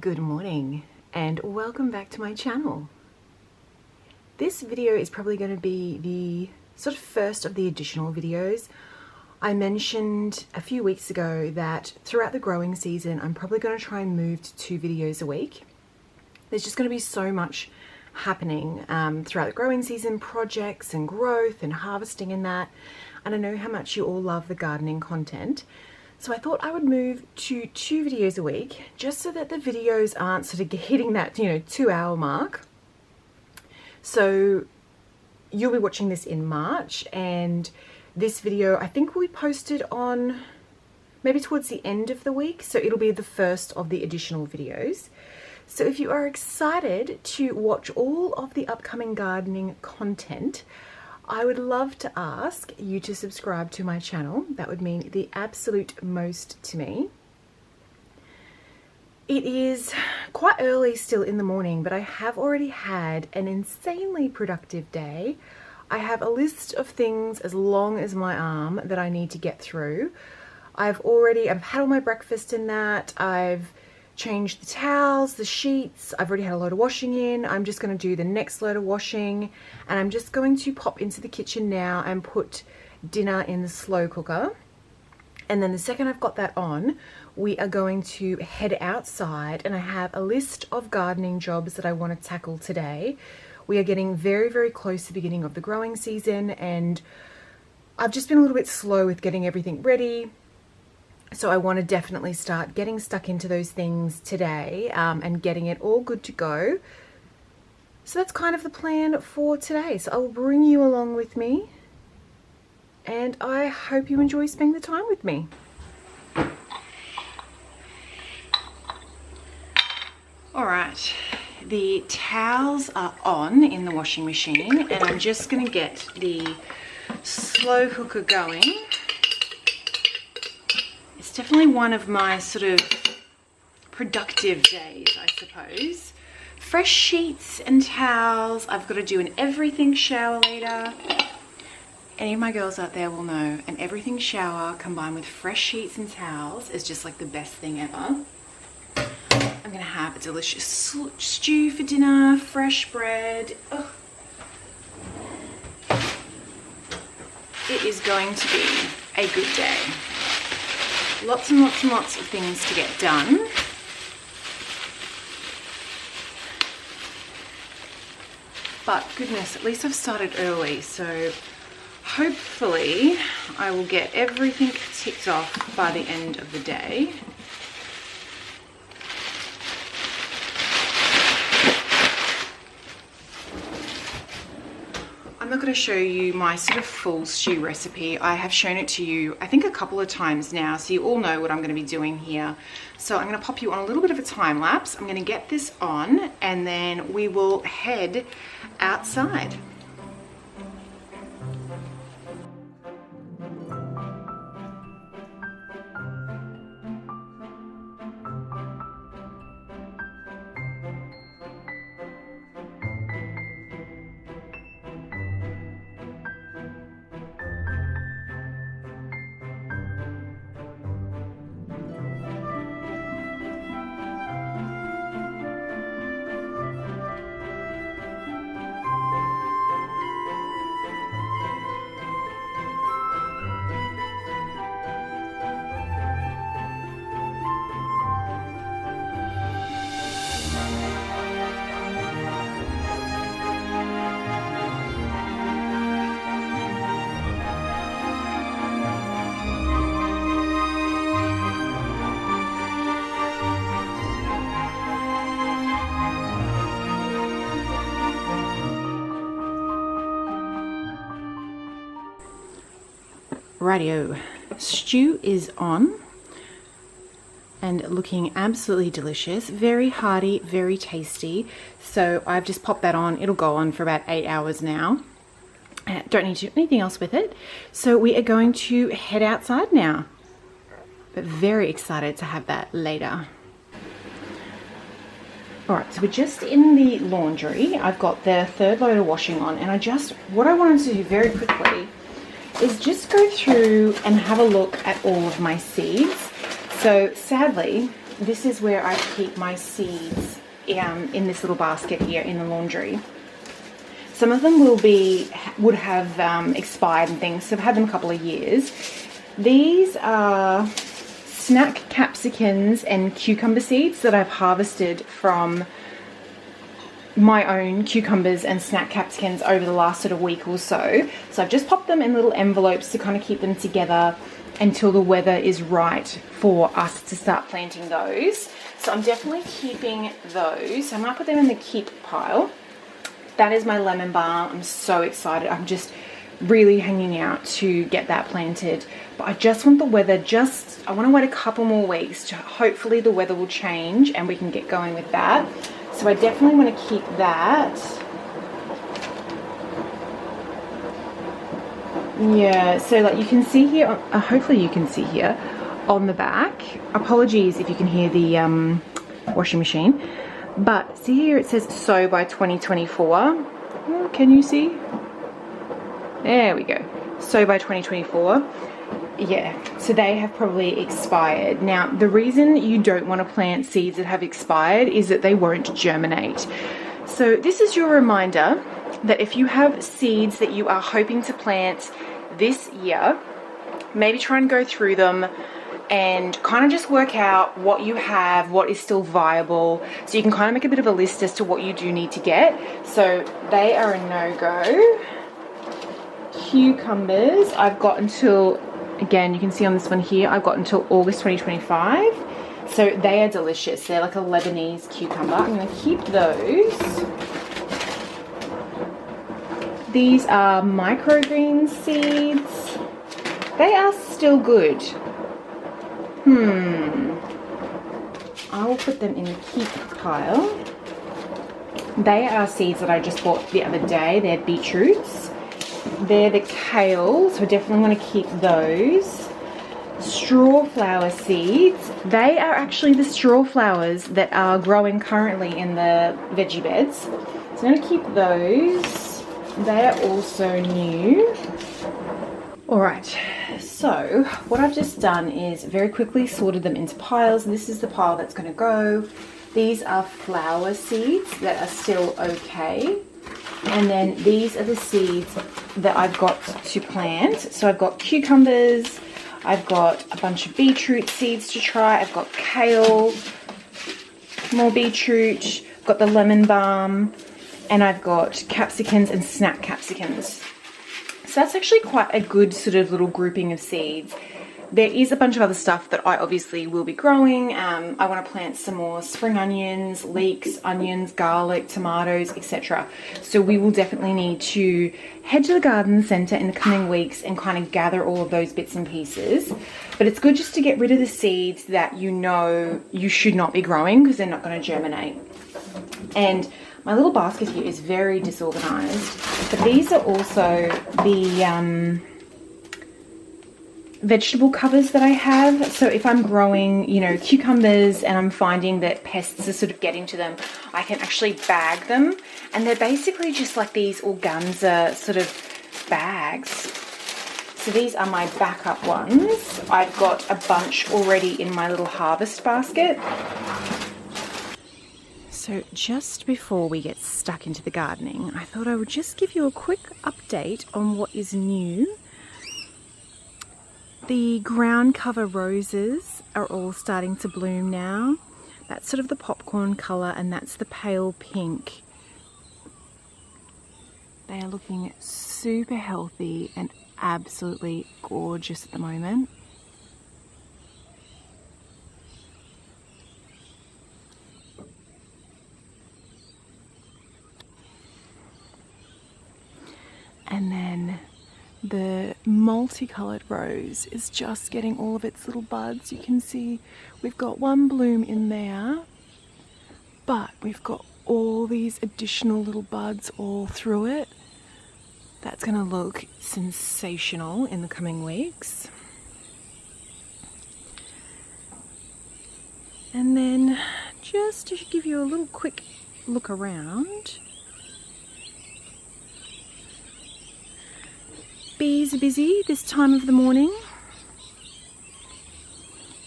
Good morning and welcome back to my channel. This video is probably going to be the sort of first of the additional videos. I mentioned a few weeks ago that throughout the growing season I'm probably going to try and move to 2 videos a week. There's just going to be so much happening throughout the growing season, projects and growth and harvesting and that, and I know how much you all love the gardening content. So I thought I would move to 2 videos a week just so that the videos aren't sort of hitting that 2-hour mark. So you'll be watching this in March, and this video I think will be posted on maybe towards the end of the week, so it'll be the first of the additional videos. So if you are excited to watch all of the upcoming gardening content, I would love to ask you to subscribe to my channel. That would mean the absolute most to me. It is quite early still in the morning, but I have already had an insanely productive day. I have a list of things as long as my arm that I need to get through. I've had all my breakfast in that. I've changed the towels, the sheets. I've already had a load of washing in. I'm just going to do the next load of washing, and I'm just going to pop into the kitchen now and put dinner in the slow cooker. And then the second I've got that on, we are going to head outside, and I have a list of gardening jobs that I want to tackle today. We are getting very, very close to the beginning of the growing season, and I've just been a little bit slow with getting everything ready. So I want to definitely start getting stuck into those things today and getting it all good to go. So that's kind of the plan for today. So I'll bring you along with me, and I hope you enjoy spending the time with me. All right, the towels are on in the washing machine, and I'm just going to get the slow cooker going. Definitely one of my sort of productive days, I suppose. Fresh sheets and towels. I've got to do an everything shower later. Any of my girls out there will know an everything shower combined with fresh sheets and towels is just like the best thing ever. I'm gonna have a delicious stew for dinner, fresh bread. Oh. It is going to be a good day. Lots and lots and lots of things to get done. But goodness, at least I've started early, so hopefully I will get everything ticked off by the end of the day. I'm not going to show you my sort of full stew recipe. I have shown it to you, I think, a couple of times now, so you all know what I'm going to be doing here. So I'm going to pop you on a little bit of a time lapse. I'm going to get this on, and then we will head outside. Rightio, stew is on and looking absolutely delicious, very hearty, very tasty. So I've just popped that on. It'll go on for about 8 hours now. Don't need to do anything else with it. So we are going to head outside now, but very excited to have that later. All right, so we're just in the laundry. I've got the third load of washing on, and what I wanted to do very quickly is just go through and have a look at all of my seeds. So sadly, this is where I keep my seeds in this little basket here in the laundry. Some of them would have expired and things, so I've had them a couple of years. These are snack capsicums and cucumber seeds that I've harvested from my own cucumbers and snack capsicums over the last sort of week or so. So I've just popped them in little envelopes to kind of keep them together until the weather is right for us to start planting those. So I'm definitely keeping those. So I might put them in the keep pile. That is my lemon balm. I'm so excited. I'm just really hanging out to get that planted. But I just want the weather, I want to wait a couple more weeks to hopefully the weather will change and we can get going with that. So I definitely want to keep that. Yeah, so like you can see here, hopefully you can see here on the back. Apologies if you can hear the washing machine. But see here it says sow by 2024. Oh, can you see? There we go. Sow by 2024. Yeah, so they have probably expired. Now, the reason you don't want to plant seeds that have expired is that they won't germinate. So this is your reminder that if you have seeds that you are hoping to plant this year, maybe try and go through them and kind of just work out what you have, what is still viable, so you can kind of make a bit of a list as to what you do need to get. So they are a no-go. Cucumbers, I've got until, again, you can see on this one here, I've got until August 2025. So they are delicious. They're like a Lebanese cucumber. I'm going to keep those. These are microgreen seeds. They are still good. I will put them in the keep pile. They are seeds that I just bought the other day. They're beetroots. They're the kale, so I definitely want to keep those. Straw flower seeds. They are actually the straw flowers that are growing currently in the veggie beds. So I'm going to keep those. They are also new. Alright, so what I've just done is very quickly sorted them into piles. This is the pile that's going to go. These are flower seeds that are still okay. And then these are the seeds that I've got to plant. So I've got cucumbers, I've got a bunch of beetroot seeds to try, I've got kale, more beetroot, I've got the lemon balm, and I've got capsicums and snap capsicums. So that's actually quite a good sort of little grouping of seeds. There is a bunch of other stuff that I obviously will be growing. I want to plant some more spring onions, leeks, onions, garlic, tomatoes, etc. So we will definitely need to head to the garden centre in the coming weeks and kind of gather all of those bits and pieces. But it's good just to get rid of the seeds that you know you should not be growing because they're not going to germinate. And my little basket here is very disorganized, but these are also the vegetable covers that I have. So if I'm growing, you know, cucumbers and I'm finding that pests are sort of getting to them, I can actually bag them. And they're basically just like these organza sort of bags. So these are my backup ones. I've got a bunch already in my little harvest basket. So just before we get stuck into the gardening, I thought I would just give you a quick update on what is new. The ground cover roses are all starting to bloom now. That's sort of the popcorn colour and that's the pale pink. They are looking super healthy and absolutely gorgeous at the moment. And then the multicoloured rose is just getting all of its little buds. You can see we've got one bloom in there, but we've got all these additional little buds all through it. That's going to look sensational in the coming weeks. And then just to give you a little quick look around, bees are busy this time of the morning.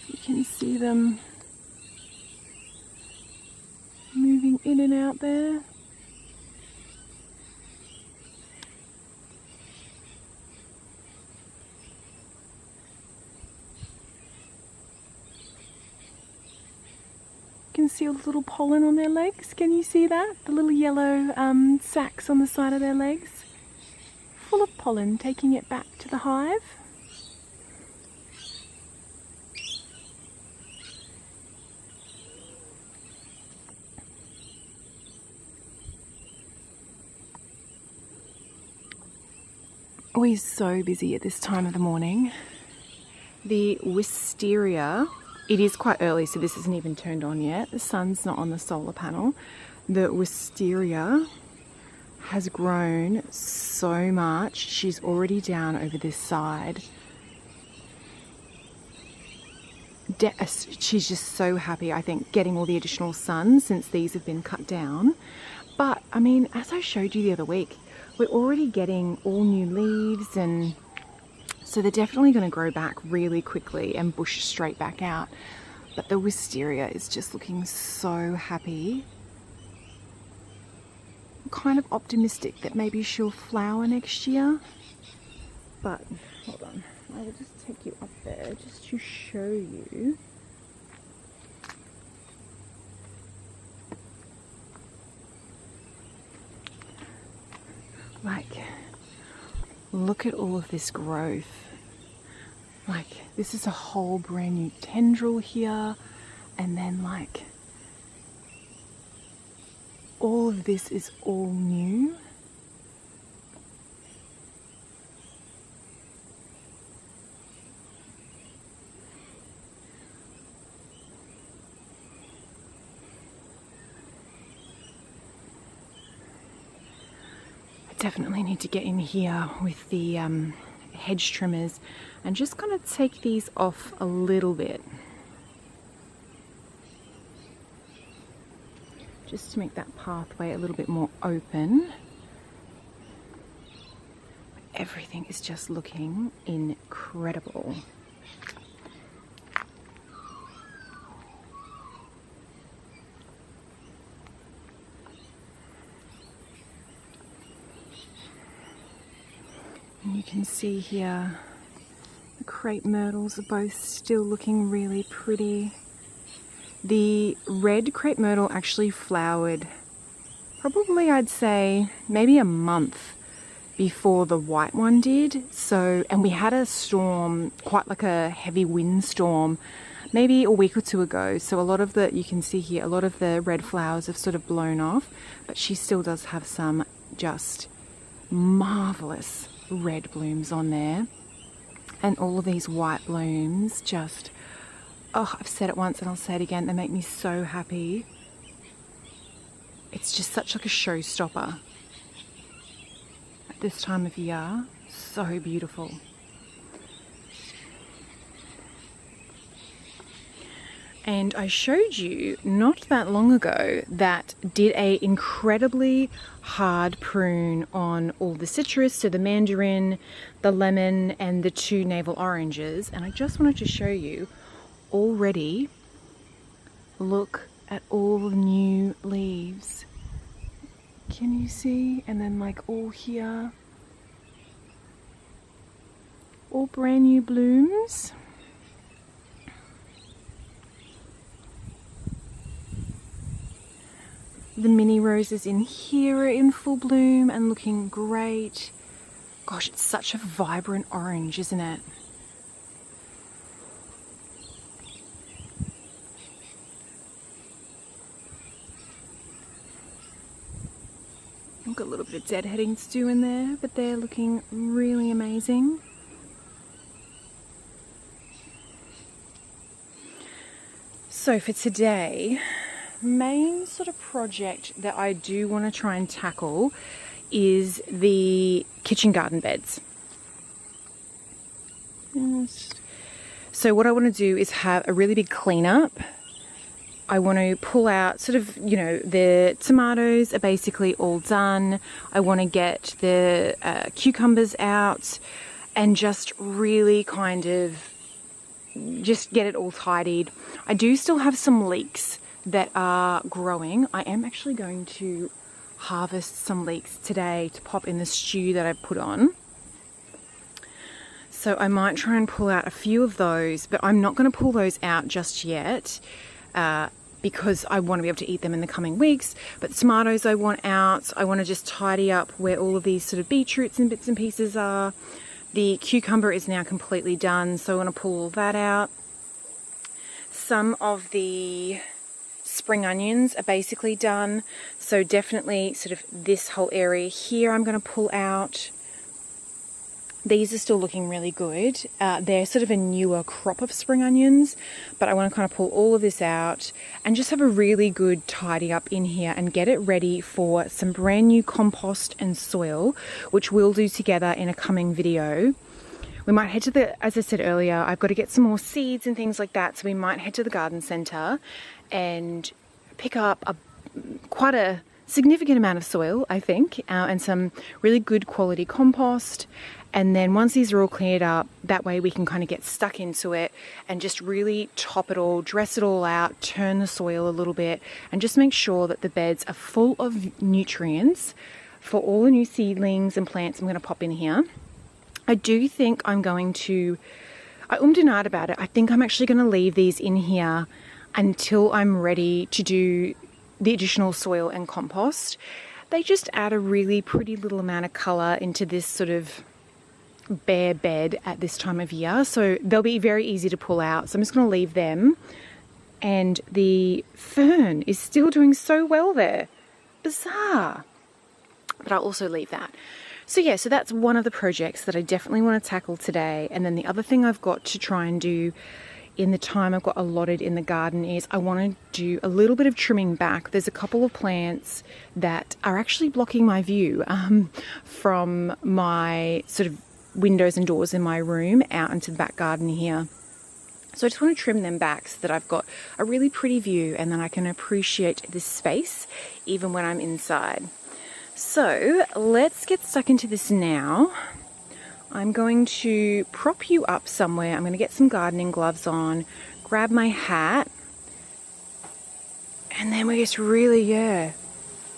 You can see them in and out there. You can see all the little pollen on their legs. Can you see that? The little yellow sacs on the side of their legs. Full of pollen, taking it back to the hive. Always so busy at this time of the morning. The wisteria, it is quite early, so this isn't even turned on yet. The sun's not on the solar panel. The wisteria has grown so much. She's already down over this side. She's just so happy, I think, getting all the additional sun since these have been cut down. But, I mean, as I showed you the other week, we're already getting all new leaves, and so they're definitely going to grow back really quickly and bush straight back out. But the wisteria is just looking so happy. I'm kind of optimistic that maybe she'll flower next year. But, hold on, I will just take you up there just to show you. Like, look at all of this growth. Like, this is a whole brand new tendril here, and then like all of this is all new. Definitely need to get in here with the hedge trimmers and just kind of take these off a little bit, just to make that pathway a little bit more open. Everything is just looking incredible. And you can see here the crepe myrtles are both still looking really pretty. The red crepe myrtle actually flowered probably, I'd say, maybe a month before the white one did. So, and we had a storm, quite like a heavy windstorm, maybe a week or two ago. So a lot of the, you can see here, a lot of the red flowers have sort of blown off, but she still does have some just marvelous red blooms on there, and all of these white blooms just, oh, I've said it once and I'll say it again, they make me so happy. It's just such like a showstopper at this time of year. So beautiful. And I showed you not that long ago that did a incredibly hard prune on all the citrus, so the mandarin, the lemon, and the 2 navel oranges. And I just wanted to show you already, look at all the new leaves. Can you see? And then like all here, all brand new blooms. The mini roses in here are in full bloom and looking great. Gosh, it's such a vibrant orange, isn't it? I've got a little bit of deadheading to do in there, but they're looking really amazing. So for today, main sort of project that I do want to try and tackle is the kitchen garden beds. So what I want to do is have a really big cleanup. I want to pull out sort of, you know, the tomatoes are basically all done. I want to get the cucumbers out and just really kind of just get it all tidied. I do still have some leeks that are growing. I am actually going to harvest some leeks today to pop in the stew that I put on. So I might try and pull out a few of those, but I'm not going to pull those out just yet because I want to be able to eat them in the coming weeks. But tomatoes I want out. I want to just tidy up where all of these sort of beetroots and bits and pieces are. The cucumber is now completely done, so I want to pull all that out. Some of the spring onions are basically done, so definitely sort of this whole area here I'm going to pull out. These are still looking really good. They're sort of a newer crop of spring onions, but I want to kind of pull all of this out and just have a really good tidy up in here and get it ready for some brand new compost and soil, which we'll do together in a coming video. We might head to the, as I said earlier, I've got to get some more seeds and things like that, so we might head to the garden centre and pick up quite a significant amount of soil, I think, and some really good quality compost. And then once these are all cleared up, that way we can kind of get stuck into it and just really top it all, dress it all out, turn the soil a little bit, and just make sure that the beds are full of nutrients for all the new seedlings and plants I'm going to pop in here. I do think I'm going to, I and ahh'd about it, I think I'm actually going to leave these in here until I'm ready to do the additional soil and compost. They just add a really pretty little amount of colour into this sort of bare bed at this time of year, so they'll be very easy to pull out, so I'm just going to leave them. And the fern is still doing so well there, bizarre, but I'll also leave that. So yeah, so that's one of the projects that I definitely want to tackle today. And then the other thing I've got to try and do in the time I've got allotted in the garden is I want to do a little bit of trimming back. There's a couple of plants that are actually blocking my view from my sort of windows and doors in my room out into the back garden here. So I just want to trim them back so that I've got a really pretty view and then I can appreciate this space even when I'm inside. So let's get stuck into this now. I'm going to prop you up somewhere. I'm going to get some gardening gloves on, grab my hat, and then we're just really,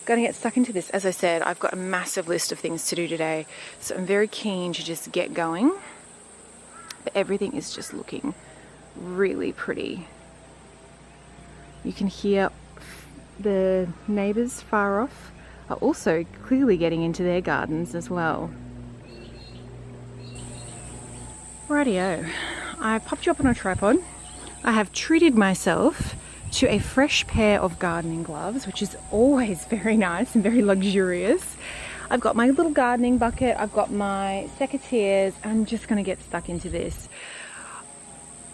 going to get stuck into this. As I said, I've got a massive list of things to do today, so I'm very keen to just get going. But everything is just looking really pretty. You can hear the neighbours far off are also clearly getting into their gardens as well. Rightio, I popped you up on a tripod. I have treated myself to a fresh pair of gardening gloves, which is always very nice and very luxurious. I've got my little gardening bucket, I've got my secateurs. I'm just going to get stuck into this.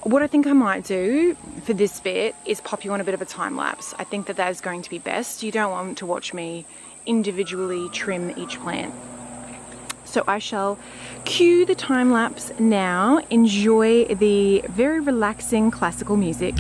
What I think I might do for this bit is pop you on a bit of a time lapse. I think that is going to be best. You don't want to watch me individually trim each plant. So I shall cue the time lapse now. Enjoy the very relaxing classical music.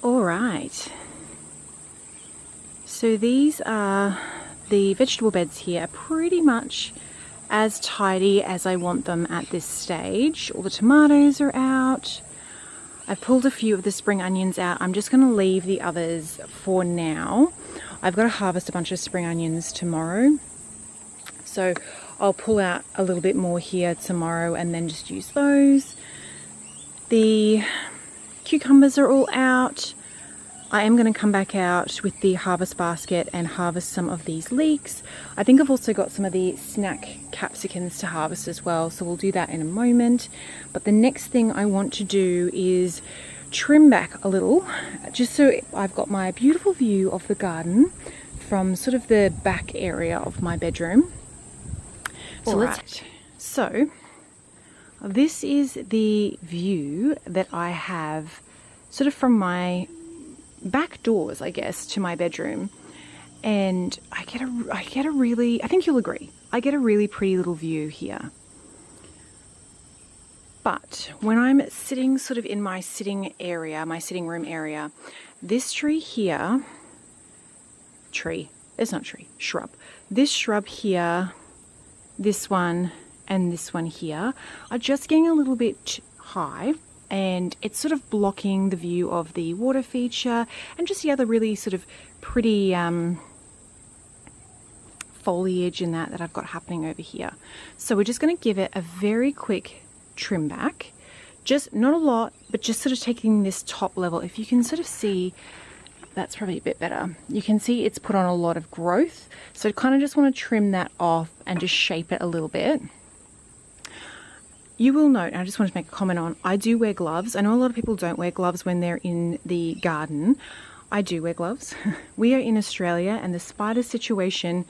Alright, so these are the vegetable beds here, pretty much as tidy as I want them at this stage. All the tomatoes are out. I've pulled a few of the spring onions out. I'm just going to leave the others for now. I've got to harvest a bunch of spring onions tomorrow. So I'll pull out a little bit more here tomorrow and then just use those. The cucumbers are all out. I am going to come back out with the harvest basket and harvest some of these leeks. I think I've also got some of the snack capsicums to harvest as well, so we'll do that in a moment. But the next thing I want to do is trim back a little, just so I've got my beautiful view of the garden from sort of the back area of my bedroom. So this is the view that I have sort of from my back doors, I guess, to my bedroom, and I get a really, I think you'll agree, I get a really pretty little view here. But when I'm sitting sort of in my sitting area, my sitting room area, this tree here, shrub, this shrub here, this one and this one here are just getting a little bit high, and it's sort of blocking the view of the water feature and just the other really sort of pretty foliage in that I've got happening over here. So we're just going to give it a very quick trim back, just not a lot, but just sort of taking this top level. If you can sort of see, that's probably a bit better. You can see it's put on a lot of growth, so I kind of just want to trim that off and just shape it a little bit. You will note, and I just want to make a comment on, I do wear gloves. I know a lot of people don't wear gloves when they're in the garden. I do wear gloves. We are in Australia and the spider situation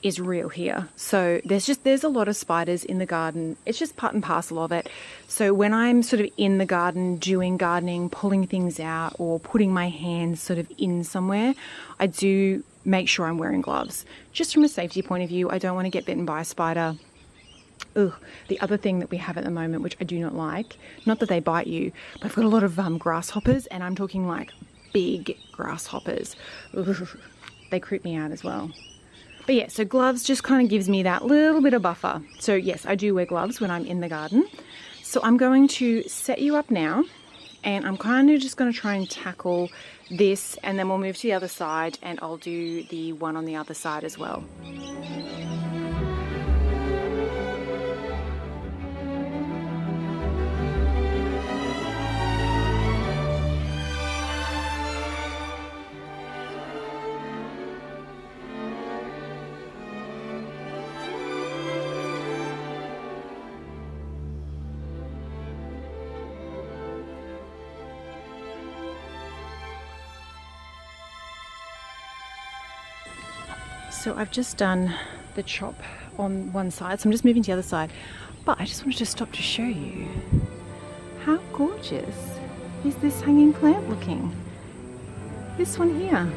is real here. So there's a lot of spiders in the garden. It's just part and parcel of it. So when I'm sort of in the garden doing gardening, pulling things out or putting my hands sort of in somewhere, I do make sure I'm wearing gloves. Just from a safety point of view, I don't want to get bitten by a spider. Ugh. The other thing that we have at the moment, which I do not like, not that they bite you, but I've got a lot of grasshoppers, and I'm talking like big grasshoppers. Ugh. They creep me out as well. But yeah, so gloves just kind of gives me that little bit of buffer. So yes, I do wear gloves when I'm in the garden. So I'm going to set you up now, and I'm kind of just going to try and tackle this, and then we'll move to the other side and I'll do the one on the other side as well. So I've just done the chop on one side, so I'm just moving to the other side, but I just wanted to stop to show you how gorgeous is this hanging plant looking. This one here,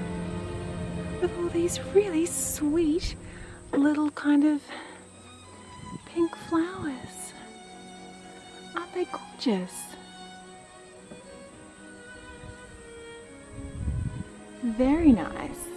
with all these really sweet little kind of pink flowers. Aren't they gorgeous? Very nice.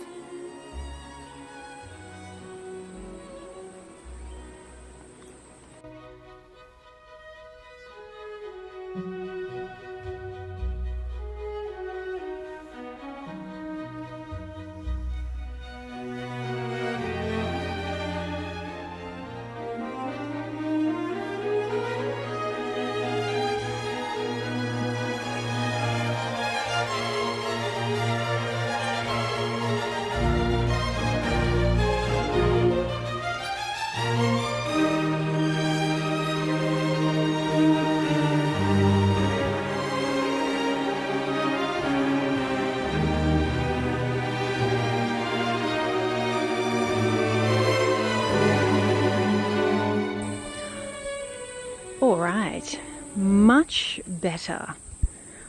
All right, much better.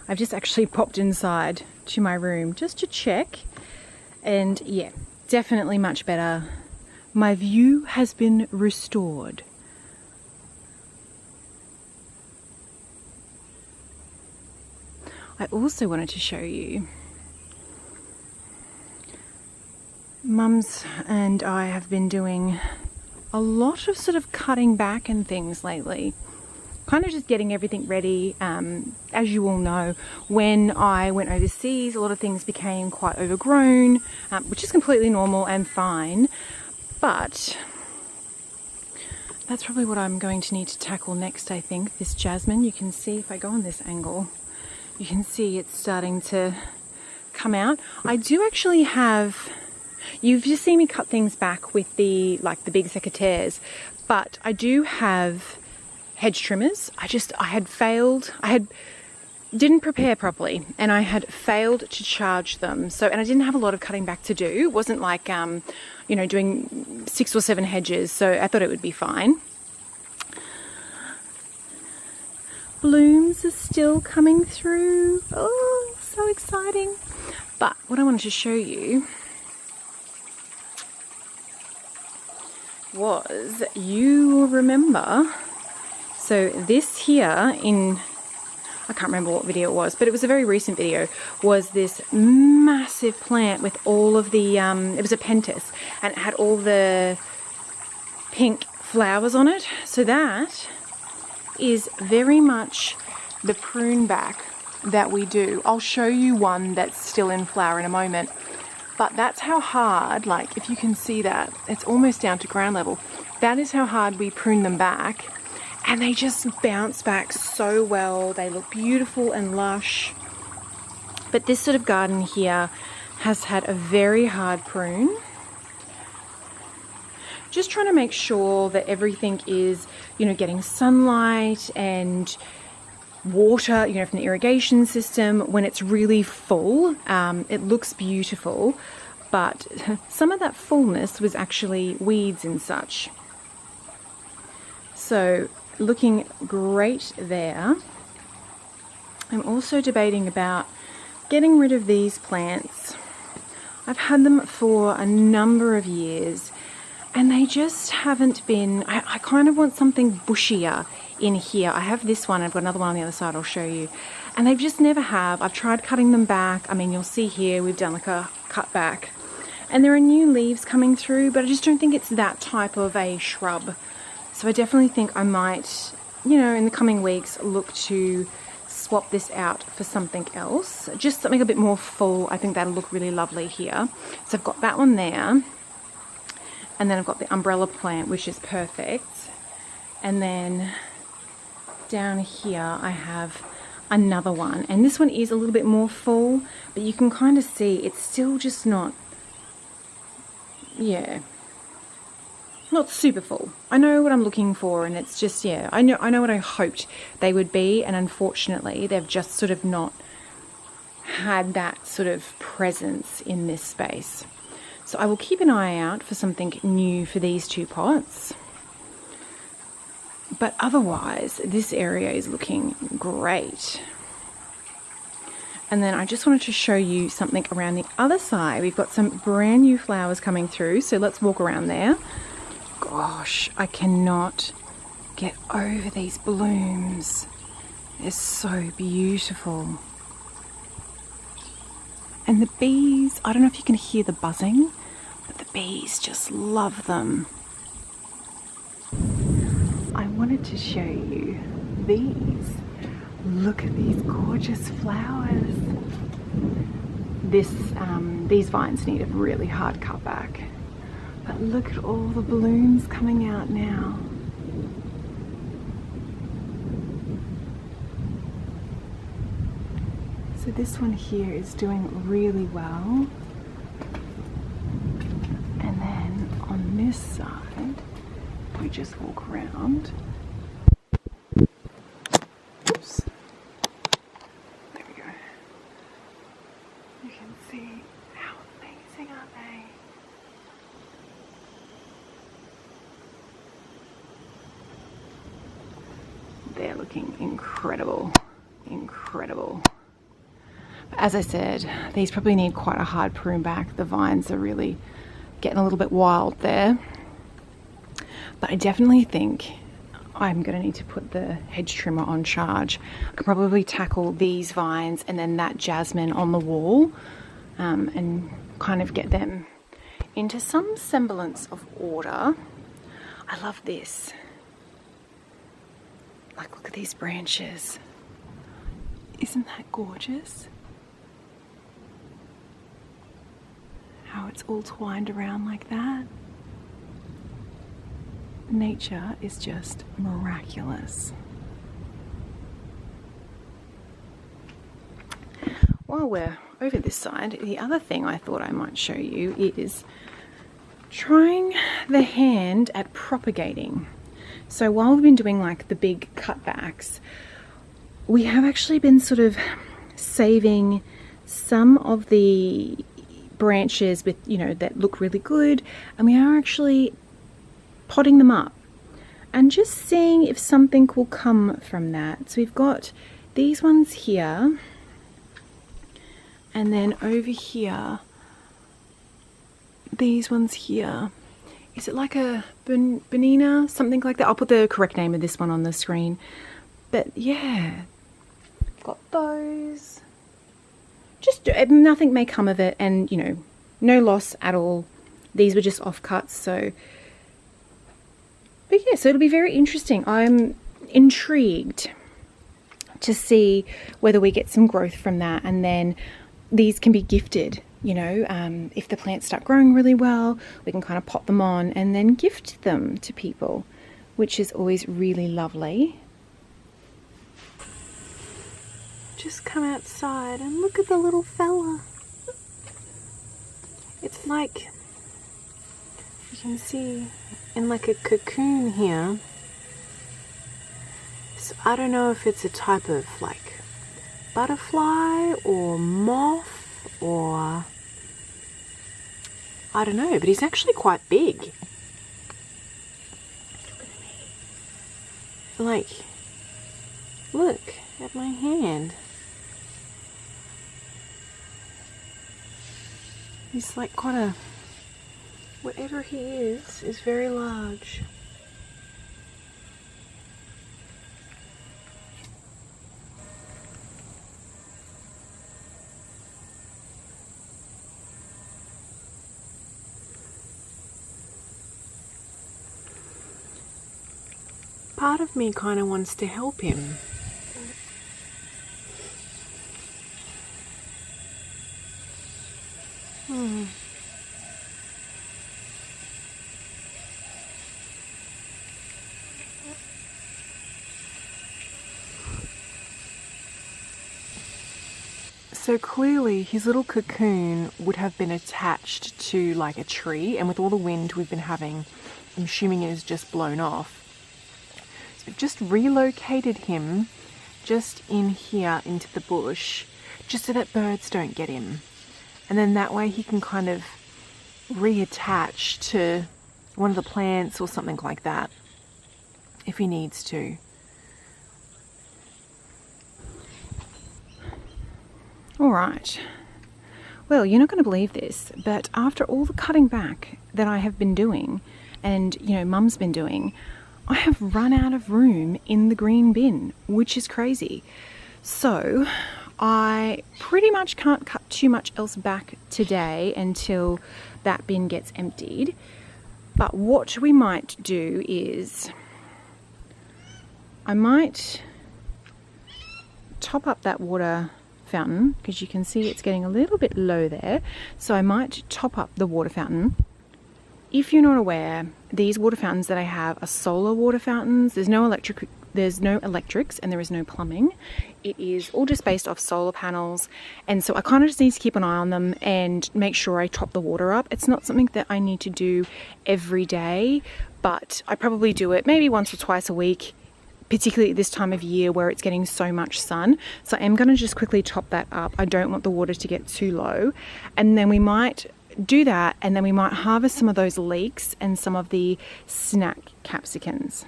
I've just actually popped inside to my room just to check, and yeah, definitely much better. My view has been restored. I also wanted to show you, Mums and I have been doing a lot of sort of cutting back and things lately. kind of just getting everything ready. As you all know, when I went overseas, a lot of things became quite overgrown, which is completely normal and fine. But that's probably what I'm going to need to tackle next, I think. This jasmine, you can see if I go on this angle, you can see it's starting to come out. I do actually have, you've just seen me cut things back with the big secateurs, but I do have hedge trimmers. I didn't prepare properly and I had failed to charge them. So, and I didn't have a lot of cutting back to do. It wasn't like, doing 6 or 7 hedges. So I thought it would be fine. Blooms are still coming through. Oh, so exciting. But what I wanted to show you was, you remember, so this here I can't remember what video it was, but it was a very recent video, was this massive plant with all of the, it was a pentas, and it had all the pink flowers on it. So that is very much the prune back that we do. I'll show you one that's still in flower in a moment, but that's how hard, like if you can see that, it's almost down to ground level. That is how hard we prune them back. And they just bounce back so well. They look beautiful and lush. But this sort of garden here has had a very hard prune. Just trying to make sure that everything is, getting sunlight and water, from the irrigation system. When it's really full, it looks beautiful. But some of that fullness was actually weeds and such. So, looking great there. I'm also debating about getting rid of these plants. I've had them for a number of years and they just haven't been, I kind of want something bushier in here. I have this one, I've got another one on the other side I'll show you. And they just never have. I've tried cutting them back. I mean, you'll see here we've done like a cut back and there are new leaves coming through, but I just don't think it's that type of a shrub. So I definitely think I might, in the coming weeks, look to swap this out for something else. Just something a bit more full. I think that'll look really lovely here. So I've got that one there. And then I've got the umbrella plant, which is perfect. And then down here I have another one. And this one is a little bit more full, but you can kind of see it's still just not, not super full. I know what I'm looking for, and it's just, I know what I hoped they would be, and unfortunately they've just sort of not had that sort of presence in this space. So I will keep an eye out for something new for these 2 pots. But otherwise, this area is looking great. And then I just wanted to show you something around the other side. We've got some brand new flowers coming through, so let's walk around there. Gosh, I cannot get over these blooms. They're so beautiful. And the bees, I don't know if you can hear the buzzing, but the bees just love them. I wanted to show you these. Look at these gorgeous flowers. These vines need a really hard cut back. But look at all the blooms coming out now. So this one here is doing really well. And then on this side, we just walk around. Oops. There we go. You can see how amazing are they? They're looking incredible, incredible. As I said, these probably need quite a hard prune back. The vines are really getting a little bit wild there. But I definitely think I'm going to need to put the hedge trimmer on charge. I could probably tackle these vines and then that jasmine on the wall and kind of get them into some semblance of order. I love this. Like, look at these branches. Isn't that gorgeous? How it's all twined around like that. Nature is just miraculous. While we're over this side, the other thing I thought I might show you is trying the hand at propagating. So while we've been doing like the big cutbacks, we have actually been sort of saving some of the branches with, you know, that look really good, and we are actually potting them up and just seeing if something will come from that. So we've got these ones here, and then over here, these ones here. Is it like a bonina? Something like that. I'll put the correct name of this one on the screen. But yeah, got those. Just nothing may come of it, and you know, no loss at all. These were just offcuts, so. But yeah, so it'll be very interesting. I'm intrigued to see whether we get some growth from that, and then these can be gifted. You know, if the plants start growing really well, we can kind of pot them on and then gift them to people, which is always really lovely. Just come outside and look at the little fella. It's like, you can see, in like a cocoon here. So I don't know if it's a type of like butterfly or moth or I don't know, but he's actually quite big. Like, look at my hand. He's like quite a, whatever he is very large. Part of me kind of wants to help him. So clearly his little cocoon would have been attached to like a tree, and with all the wind we've been having, I'm assuming it is just blown off. So we've just relocated him just in here into the bush, just so that birds don't get him. And then that way he can kind of reattach to one of the plants or something like that, if he needs to. All right. Well, you're not going to believe this, but after all the cutting back that I have been doing, and, you know, Mum's been doing, I have run out of room in the green bin, which is crazy. So I pretty much can't cut too much else back today until that bin gets emptied. But what we might do is I might top up that water fountain, because you can see it's getting a little bit low there. So I might top up the water fountain. If you're not aware, these water fountains that I have are solar water fountains. There's no electrics, and there is no plumbing. It is all just based off solar panels, and so I kind of just need to keep an eye on them and make sure I top the water up. It's not something that I need to do every day, but I probably do it maybe once or twice a week, particularly at this time of year where it's getting so much sun. So I'm going to just quickly top that up. I don't want the water to get too low, and then we might do that, and then we might harvest some of those leeks and some of the snack capsicums.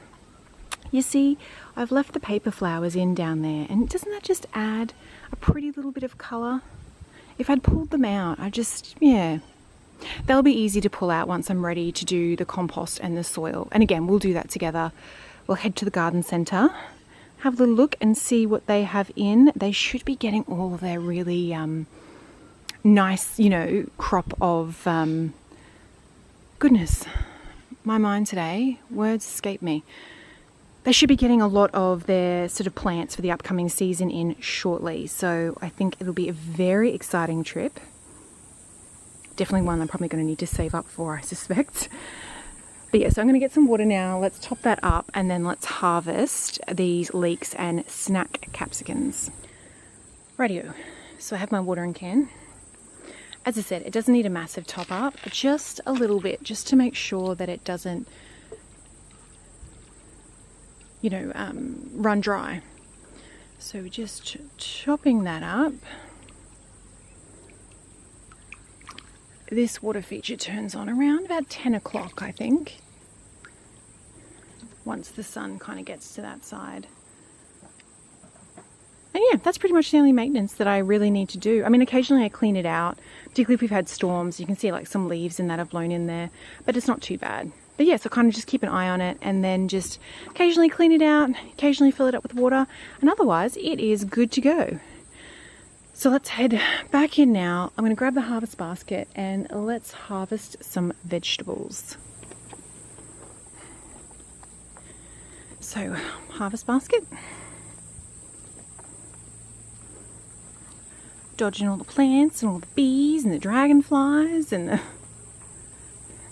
You see, I've left the paper flowers in down there, and doesn't that just add a pretty little bit of colour? If I'd pulled them out, yeah, they'll be easy to pull out once I'm ready to do the compost and the soil. And again, we'll do that together. We'll head to the garden centre, have a little look and see what they have in. They should be getting all of their really nice, you know, crop of, goodness, my mind today, words escape me. they should be getting a lot of their sort of plants for the upcoming season in shortly. So I think it'll be a very exciting trip. Definitely one I'm probably going to need to save up for, I suspect. But yeah, so I'm going to get some water now. Let's top that up and then let's harvest these leeks and snack capsicums. Rightio. So I have my watering can. As I said, it doesn't need a massive top up, just a little bit, just to make sure that it doesn't, you know, run dry. So just chopping that up. This water feature turns on around about 10 o'clock, I think, once the sun kind of gets to that side. And yeah, that's pretty much the only maintenance that I really need to do. I mean, occasionally I clean it out, particularly if we've had storms. You can see like some leaves and that have blown in there, but it's not too bad. But yeah, so kind of just keep an eye on it and then just occasionally clean it out, occasionally fill it up with water, and otherwise it is good to go. So let's head back in now. I'm going to grab the harvest basket and let's harvest some vegetables. So, harvest basket. Dodging all the plants and all the bees and the dragonflies and the...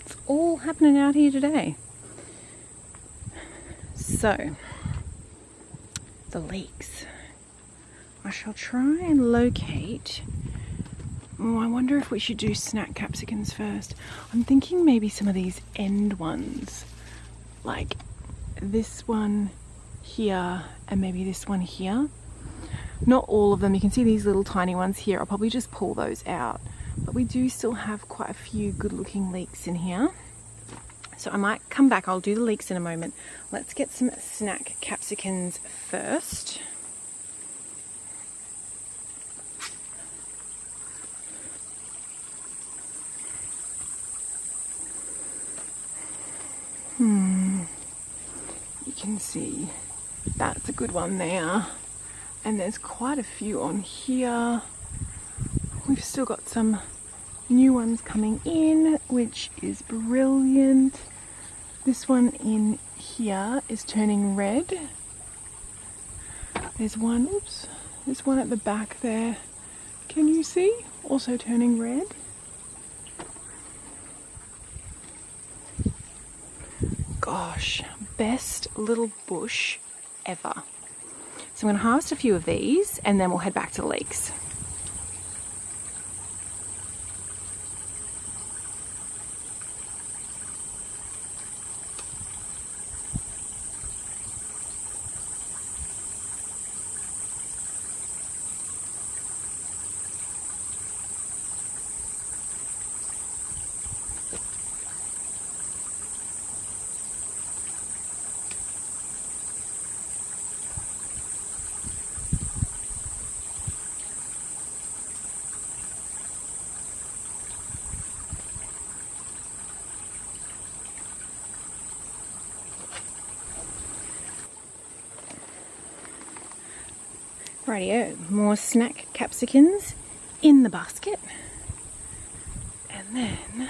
It's all happening out here today. So, the leeks. I shall try and locate... Oh, I wonder if we should do snack capsicums first. I'm thinking maybe some of these end ones. Like this one here and maybe this one here. Not all of them. You can see these little tiny ones here. I'll probably just pull those out. But we do still have quite a few good looking leeks in here. So I might come back. I'll do the leeks in a moment. Let's get some snack capsicums first. You can see that's a good one there. And there's quite a few on here. We've still got some new ones coming in, which is brilliant. This one in here is turning red. There's one, oops, there's one at the back there. Can you see? Also turning red. Gosh, best little bush ever. So I'm going to harvest a few of these and then we'll head back to the leeks. Rightio, more snack capsicums in the basket. And then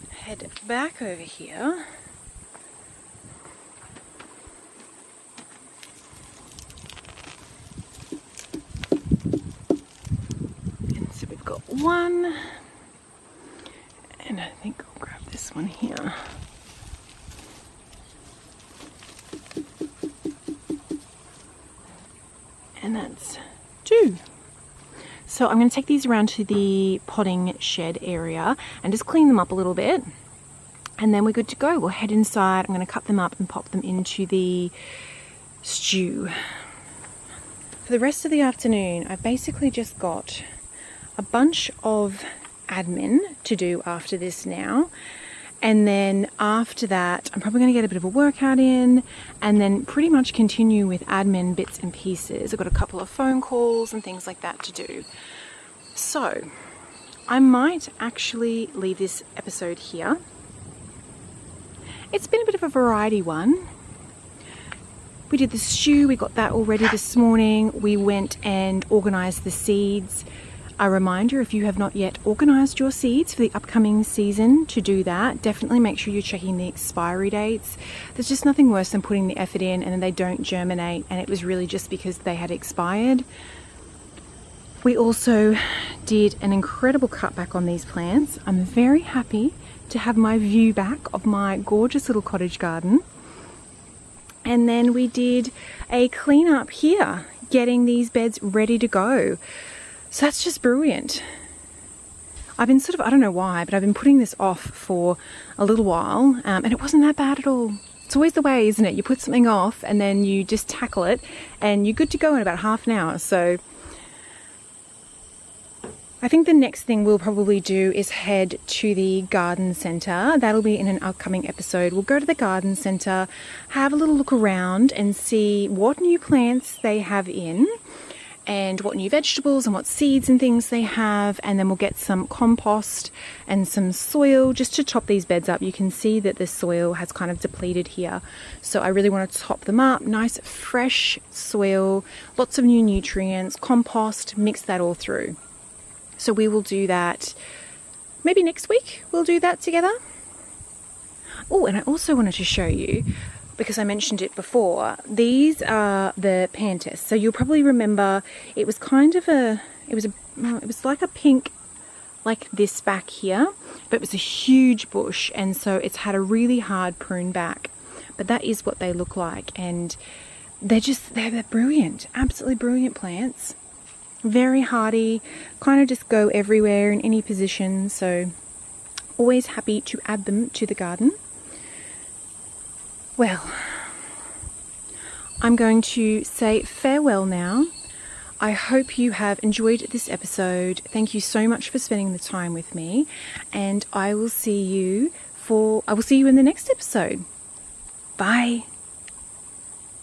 head back over here. And so we've got one. And I think I'll grab this one here. And that's two. So I'm going to take these around to the potting shed area and just clean them up a little bit. And then we're good to go. We'll head inside. I'm going to cut them up and pop them into the stew. For the rest of the afternoon, I've basically just got a bunch of admin to do after this now. And then after that, I'm probably going to get a bit of a workout in and then pretty much continue with admin bits and pieces. I've got a couple of phone calls and things like that to do. So I might actually leave this episode here. It's been a bit of a variety one. We did the stew, we got that all ready this morning. We went and organised the seeds. A reminder, if you have not yet organised your seeds for the upcoming season, to do that. Definitely make sure you're checking the expiry dates. There's just nothing worse than putting the effort in and then they don't germinate, and it was really just because they had expired. We also did an incredible cutback on these plants. I'm very happy to have my view back of my gorgeous little cottage garden. And then we did a clean up here, getting these beds ready to go. So that's just brilliant. I've been I don't know why, but I've been putting this off for a little while, and it wasn't that bad at all. It's always the way, isn't it? You put something off and then you just tackle it and you're good to go in about half an hour. So I think the next thing we'll probably do is head to the garden centre. That'll be in an upcoming episode. We'll go to the garden centre, have a little look around and see what new plants they have in and what new vegetables and what seeds and things they have, and then we'll get some compost and some soil just to top these beds up. You can see that the soil has kind of depleted here, so I really want to top them up. Nice fresh soil, lots of new nutrients, compost, mix that all through. So we will do that maybe next week. We'll do that together. Oh, and I also wanted to show you, because I mentioned it before, these are the pantis. So you'll probably remember it was kind of it was like a pink, like this back here, but it was a huge bush, and so it's had a really hard prune back. But that is what they look like, and they're brilliant, absolutely brilliant plants. Very hardy, kind of just go everywhere in any position, so always happy to add them to the garden. Well, I'm going to say farewell now. I hope you have enjoyed this episode. Thank you so much for spending the time with me, and I will see you in the next episode. Bye.